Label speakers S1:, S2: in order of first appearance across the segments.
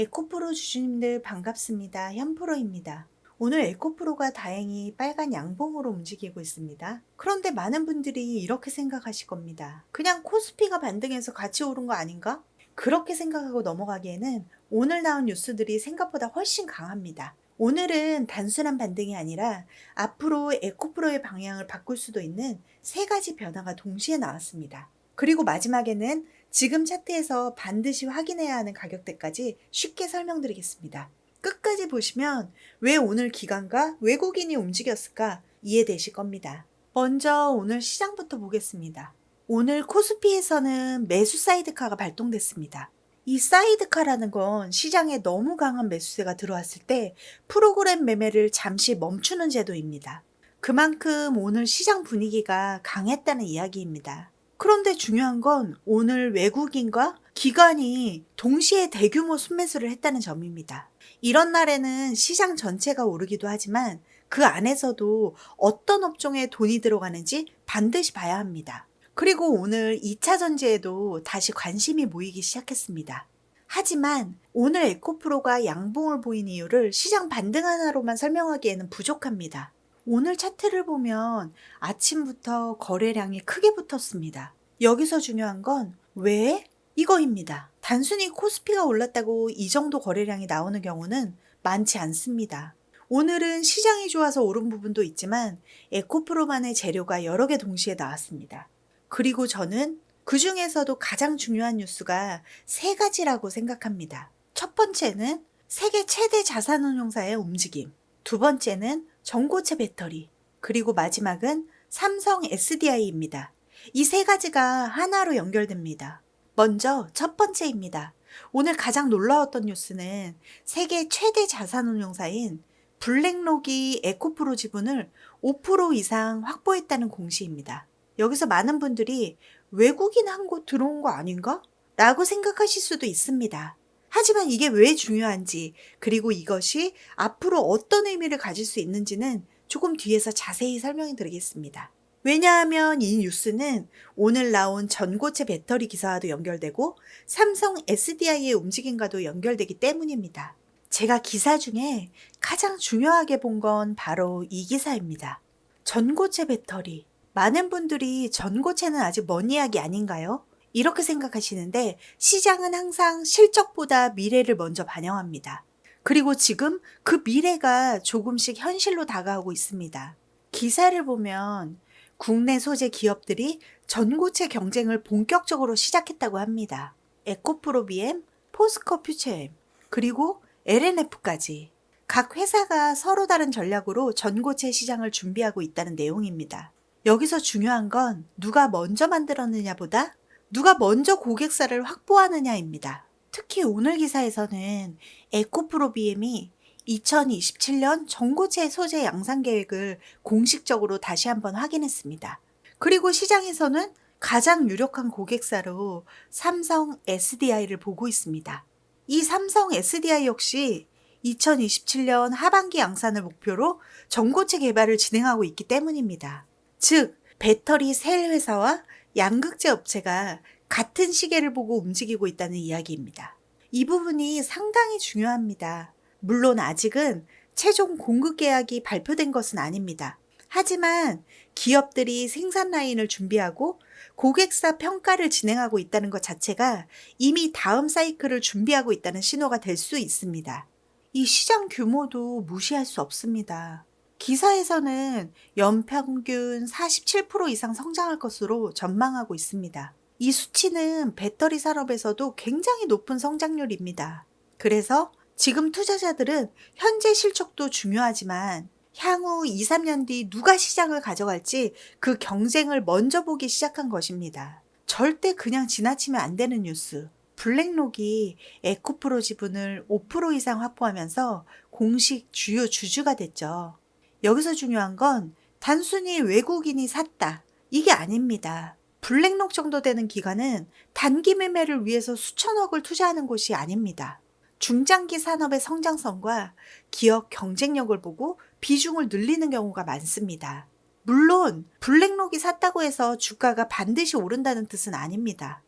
S1: 에코프로 주주님들 반갑습니다. 현프로입니다. 오늘 에코프로가 다행히 빨간 양봉으로 움직이고 있습니다. 그런데 많은 분들이 이렇게 생각하실 겁니다. 그냥 코스피가 반등해서 같이 오른 거 아닌가? 그렇게 생각하고 넘어가기에는 오늘 나온 뉴스들이 생각보다 훨씬 강합니다. 오늘은 단순한 반등이 아니라 앞으로 에코프로의 방향을 바꿀 수도 있는 세 가지 변화가 동시에 나왔습니다. 그리고 마지막에는 지금 차트에서 반드시 확인해야 하는 가격대까지 쉽게 설명드리겠습니다. 끝까지 보시면 왜 오늘 기관과 외국인이 움직였을까 이해되실 겁니다. 먼저 오늘 시장부터 보겠습니다. 오늘 코스피에서는 매수 사이드카가 발동됐습니다. 이 사이드카라는 건 시장에 너무 강한 매수세가 들어왔을 때 프로그램 매매를 잠시 멈추는 제도입니다. 그만큼 오늘 시장 분위기가 강했다는 이야기입니다. 그런데 중요한 건 오늘 외국인과 기관이 동시에 대규모 순매수를 했다는 점입니다. 이런 날에는 시장 전체가 오르기도 하지만 그 안에서도 어떤 업종에 돈이 들어가는지 반드시 봐야 합니다. 그리고 오늘 2차 전지에도 다시 관심이 모이기 시작했습니다. 하지만 오늘 에코프로가 양봉을 보인 이유를 시장 반등 하나로만 설명하기에는 부족합니다. 오늘 차트를 보면 아침부터 거래량이 크게 붙었습니다. 여기서 중요한 건 왜? 이거입니다. 단순히 코스피가 올랐다고 이 정도 거래량이 나오는 경우는 많지 않습니다. 오늘은 시장이 좋아서 오른 부분도 있지만 에코프로만의 재료가 여러 개 동시에 나왔습니다. 그리고 저는 그 중에서도 가장 중요한 뉴스가 세 가지라고 생각합니다. 첫 번째는 세계 최대 자산운용사의 움직임. 두 번째는 전고체 배터리. 그리고 마지막은 삼성 SDI입니다. 이 세 가지가 하나로 연결됩니다. 먼저 첫 번째입니다. 오늘 가장 놀라웠던 뉴스는 세계 최대 자산운용사인 블랙록이 에코프로 지분을 5% 이상 확보했다는 공시입니다. 여기서 많은 분들이 외국인 한 곳 들어온 거 아닌가? 라고 생각하실 수도 있습니다. 하지만 이게 왜 중요한지, 그리고 이것이 앞으로 어떤 의미를 가질 수 있는지는 조금 뒤에서 자세히 설명해 드리겠습니다. 왜냐하면 이 뉴스는 오늘 나온 전고체 배터리 기사와도 연결되고 삼성 SDI의 움직임과도 연결되기 때문입니다. 제가 기사 중에 가장 중요하게 본 건 바로 이 기사입니다. 전고체 배터리. 많은 분들이 전고체는 아직 먼 이야기 아닌가요? 이렇게 생각하시는데 시장은 항상 실적보다 미래를 먼저 반영합니다. 그리고 지금 그 미래가 조금씩 현실로 다가오고 있습니다. 기사를 보면 국내 소재 기업들이 전고체 경쟁을 본격적으로 시작했다고 합니다. 에코프로 BM, 포스코 퓨처엠, 그리고 LNF까지. 각 회사가 서로 다른 전략으로 전고체 시장을 준비하고 있다는 내용입니다. 여기서 중요한 건 누가 먼저 만들었느냐보다 누가 먼저 고객사를 확보하느냐입니다. 특히 오늘 기사에서는 에코프로 BM이 2027년 전고체 소재 양산 계획을 공식적으로 다시 한번 확인했습니다. 그리고 시장에서는 가장 유력한 고객사로 삼성 SDI를 보고 있습니다. 이 삼성 SDI 역시 2027년 하반기 양산을 목표로 전고체 개발을 진행하고 있기 때문입니다. 즉, 배터리 셀 회사와 양극재 업체가 같은 시계를 보고 움직이고 있다는 이야기입니다. 이 부분이 상당히 중요합니다. 물론 아직은 최종 공급 계약이 발표된 것은 아닙니다. 하지만 기업들이 생산 라인을 준비하고 고객사 평가를 진행하고 있다는 것 자체가 이미 다음 사이클을 준비하고 있다는 신호가 될 수 있습니다. 이 시장 규모도 무시할 수 없습니다. 기사에서는 연평균 47% 이상 성장할 것으로 전망하고 있습니다. 이 수치는 배터리 산업에서도 굉장히 높은 성장률입니다. 그래서 지금 투자자들은 현재 실적도 중요하지만 향후 2, 3년 뒤 누가 시장을 가져갈지 그 경쟁을 먼저 보기 시작한 것입니다. 절대 그냥 지나치면 안 되는 뉴스. 블랙록이 에코프로 지분을 5% 이상 확보하면서 공식 주요 주주가 됐죠. 여기서 중요한 건 단순히 외국인이 샀다. 이게 아닙니다. 블랙록 정도 되는 기관은 단기 매매를 위해서 수천억을 투자하는 곳이 아닙니다. 중장기 산업의 성장성과 기업 경쟁력을 보고 비중을 늘리는 경우가 많습니다. 물론 블랙록이 샀다고 해서 주가가 반드시 오른다는 뜻은 아닙니다.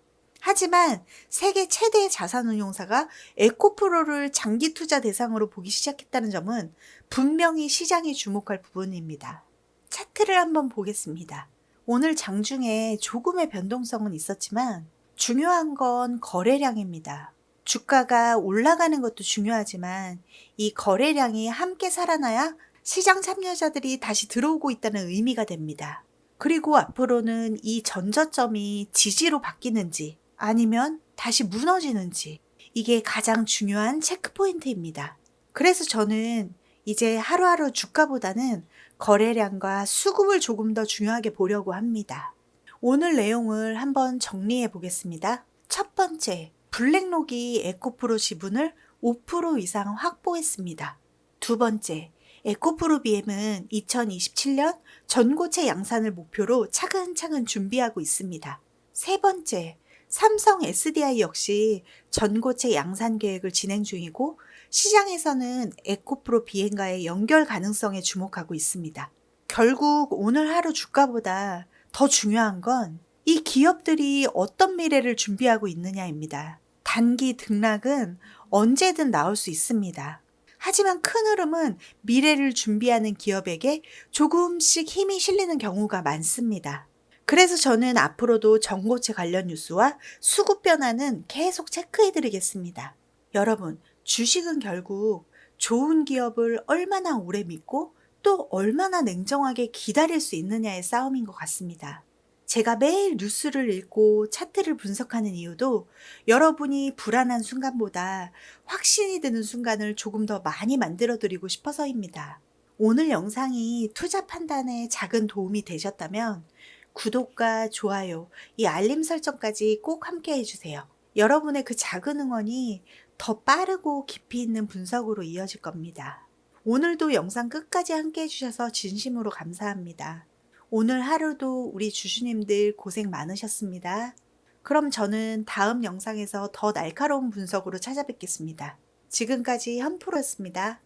S1: 하지만 세계 최대의 자산운용사가 에코프로를 장기 투자 대상으로 보기 시작했다는 점은 분명히 시장이 주목할 부분입니다. 차트를 한번 보겠습니다. 오늘 장중에 조금의 변동성은 있었지만 중요한 건 거래량입니다. 주가가 올라가는 것도 중요하지만 이 거래량이 함께 살아나야 시장 참여자들이 다시 들어오고 있다는 의미가 됩니다. 그리고 앞으로는 이 전저점이 지지로 바뀌는지 아니면 다시 무너지는지 이게 가장 중요한 체크포인트입니다. 그래서 저는 이제 하루하루 주가보다는 거래량과 수급을 조금 더 중요하게 보려고 합니다. 오늘 내용을 한번 정리해 보겠습니다. 첫 번째, 블랙록이 에코프로 지분을 5% 이상 확보했습니다. 두 번째, 에코프로 BM은 2027년 전고체 양산을 목표로 차근차근 준비하고 있습니다. 세 번째, 삼성 SDI 역시 전고체 양산 계획을 진행 중이고 시장에서는 에코프로 BM과의 연결 가능성에 주목하고 있습니다. 결국 오늘 하루 주가보다 더 중요한 건 이 기업들이 어떤 미래를 준비하고 있느냐입니다. 단기 등락은 언제든 나올 수 있습니다. 하지만 큰 흐름은 미래를 준비하는 기업에게 조금씩 힘이 실리는 경우가 많습니다. 그래서 저는 앞으로도 전고체 관련 뉴스와 수급 변화는 계속 체크해 드리겠습니다. 여러분, 주식은 결국 좋은 기업을 얼마나 오래 믿고 또 얼마나 냉정하게 기다릴 수 있느냐의 싸움인 것 같습니다. 제가 매일 뉴스를 읽고 차트를 분석하는 이유도 여러분이 불안한 순간보다 확신이 드는 순간을 조금 더 많이 만들어 드리고 싶어서입니다. 오늘 영상이 투자 판단에 작은 도움이 되셨다면 구독과 좋아요, 이 알림 설정까지 꼭 함께 해주세요. 여러분의 그 작은 응원이 더 빠르고 깊이 있는 분석으로 이어질 겁니다. 오늘도 영상 끝까지 함께 해주셔서 진심으로 감사합니다. 오늘 하루도 우리 주주님들 고생 많으셨습니다. 그럼 저는 다음 영상에서 더 날카로운 분석으로 찾아뵙겠습니다. 지금까지 현프로였습니다.